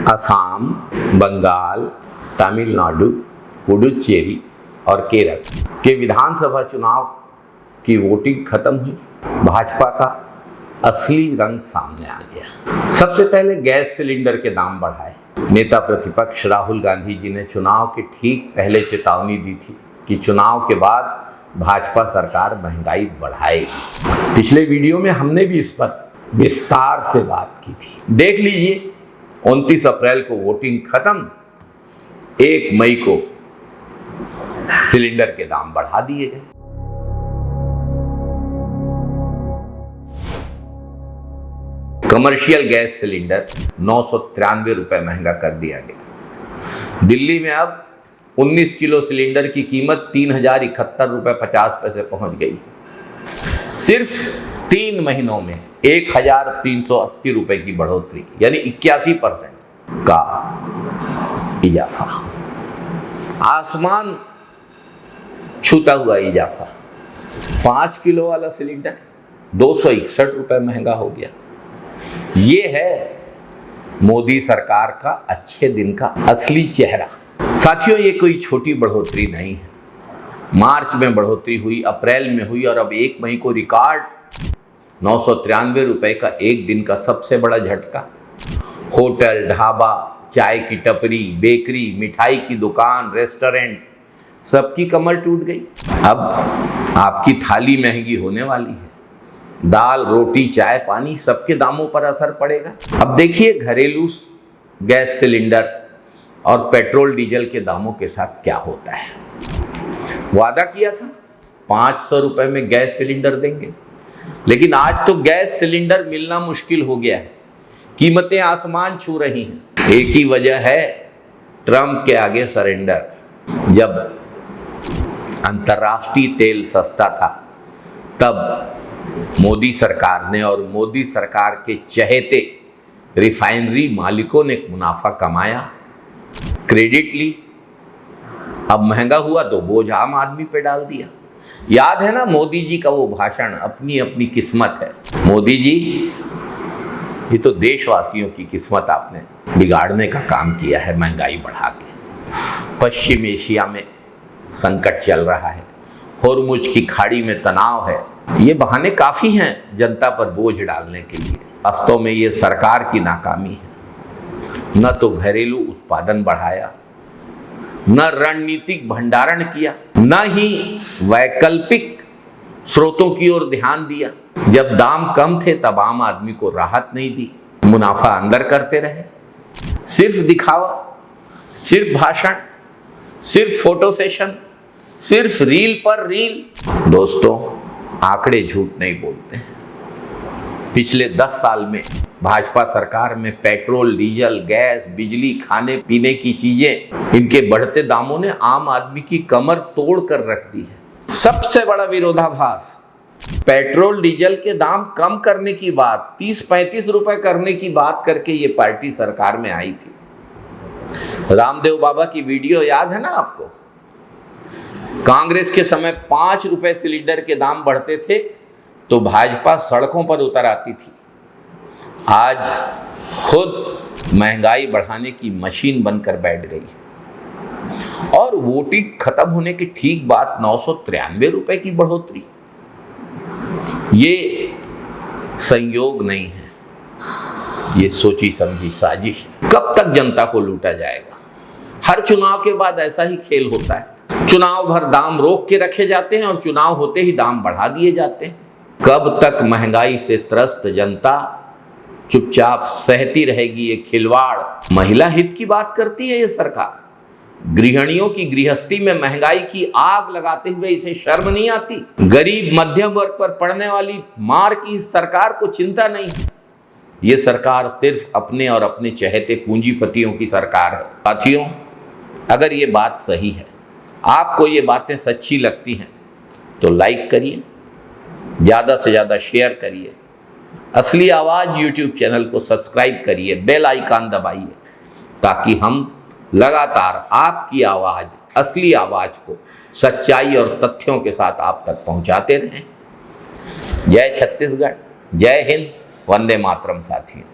असम, बंगाल, तमिलनाडु, पुडुचेरी और केरल के विधानसभा चुनाव की वोटिंग खत्म हुई। भाजपा का असली रंग सामने आ गया। सबसे पहले गैस सिलेंडर के दाम बढ़ाए। नेता प्रतिपक्ष राहुल गांधी जी ने चुनाव के ठीक पहले चेतावनी दी थी कि चुनाव के बाद भाजपा सरकार महंगाई बढ़ाएगी। पिछले वीडियो में हमने भी इस पर विस्तार से बात की थी, देख लीजिए। 29 अप्रैल को वोटिंग खत्म, 1 मई को सिलेंडर के दाम बढ़ा दिए गए। कमर्शियल गैस सिलेंडर 993 रुपए महंगा कर दिया गया। दिल्ली में अब 19 किलो सिलेंडर की कीमत 3071 रुपए 50 पैसे पहुंच गई। सिर्फ 3 महीनों में 1380 रुपए की बढ़ोतरी, यानी 81% का इजाफा। आसमान छूता हुआ इजाफा। 5 किलो वाला सिलेंडर 261 रुपए महंगा हो गया। ये है मोदी सरकार का अच्छे दिन का असली चेहरा। साथियों, ये कोई छोटी बढ़ोतरी नहीं है। मार्च में बढ़ोतरी हुई, अप्रैल में हुई और अब 1 मई को रिकॉर्ड 993 रुपए का एक दिन का सबसे बड़ा झटका। होटल, ढाबा, चाय की टपरी, बेकरी, मिठाई की दुकान, रेस्टोरेंट, सबकी कमर टूट गई। अब आपकी थाली महंगी होने वाली है। दाल, रोटी, चाय, पानी, सबके दामों पर असर पड़ेगा। अब देखिए घरेलू गैस सिलेंडर और पेट्रोल डीजल के दामों के साथ क्या होता है। वादा किया था 500 रुपए में गैस सिलेंडर देंगे, लेकिन आज तो गैस सिलेंडर मिलना मुश्किल हो गया है। कीमतें आसमान छू रही हैं। एक ही वजह है, ट्रंप के आगे सरेंडर। जब अंतर्राष्ट्रीय तेल सस्ता था, तब मोदी सरकार ने और मोदी सरकार के चहेते रिफाइनरी मालिकों ने मुनाफा कमाया, क्रेडिट ली। अब महंगा हुआ तो बोझ आम आदमी पे डाल दिया। याद है ना मोदी जी का वो भाषण, अपनी अपनी किस्मत है। मोदी जी, ये तो देशवासियों की किस्मत आपने बिगाड़ने का काम किया है महंगाई बढ़ा के। पश्चिम एशिया में संकट चल रहा है, होर्मुज की खाड़ी में तनाव है। ये बहाने काफ़ी हैं जनता पर बोझ डालने के लिए। वास्तव में ये सरकार की नाकामी है। न तो घरेलू उत्पादन बढ़ाया, न रणनीतिक भंडारण किया, न ही वैकल्पिक स्रोतों की ओर ध्यान दिया। जब दाम कम थे तब आम आदमी को राहत नहीं दी, मुनाफा अंदर करते रहे। सिर्फ दिखावा, सिर्फ भाषण, सिर्फ फोटो सेशन, सिर्फ रील पर रील। दोस्तों, आंकड़े झूठ नहीं बोलते। पिछले 10 साल में भाजपा सरकार में पेट्रोल, डीजल, गैस, बिजली, खाने पीने की चीजें, इनके बढ़ते दामों ने आम आदमी की कमर तोड़ कर रख दी है। सबसे बड़ा विरोधाभास, पेट्रोल डीजल के दाम कम करने की बात, 30-35 रुपए करने की बात करके ये पार्टी सरकार में आई थी। रामदेव बाबा की वीडियो याद है ना आपको? कांग्रेस के समय 5 रुपए सिलेंडर के दाम बढ़ते थे तो भाजपा सड़कों पर उतर आती थी। आज खुद महंगाई बढ़ाने की मशीन बनकर बैठ गई है। और वोटिंग खत्म होने के ठीक बाद 993 रुपए की बढ़ोतरी, ये संयोग नहीं है, ये सोची समझी साजिश है। कब तक जनता को लूटा जाएगा? हर चुनाव के बाद ऐसा ही खेल होता है। चुनाव भर दाम रोक के रखे जाते हैं और चुनाव होते ही दाम बढ़ा दिए जाते हैं। कब तक महंगाई से त्रस्त जनता चुपचाप सहती रहेगी ये खिलवाड़? महिला हित की बात करती है ये सरकार। गृहिणियों की गृहस्थी में महंगाई की आग लगाते हुए इसे शर्म नहीं आती? गरीब मध्यम वर्ग पर पड़ने वाली मार की इस सरकार को चिंता नहीं है। ये सरकार सिर्फ अपने और अपने चहेते पूंजीपतियों की सरकार है। साथियों, अगर ये बात सही है, आपको ये बातें सच्ची लगती हैं, तो लाइक करिए, ज़्यादा से ज़्यादा शेयर करिए, असली आवाज़ यूट्यूब चैनल को सब्सक्राइब करिए, बेल आइकन दबाइए, ताकि हम लगातार आपकी आवाज़, असली आवाज़ को सच्चाई और तथ्यों के साथ आप तक पहुंचाते रहें। जय छत्तीसगढ़, जय हिंद, वंदे मातरम साथियों।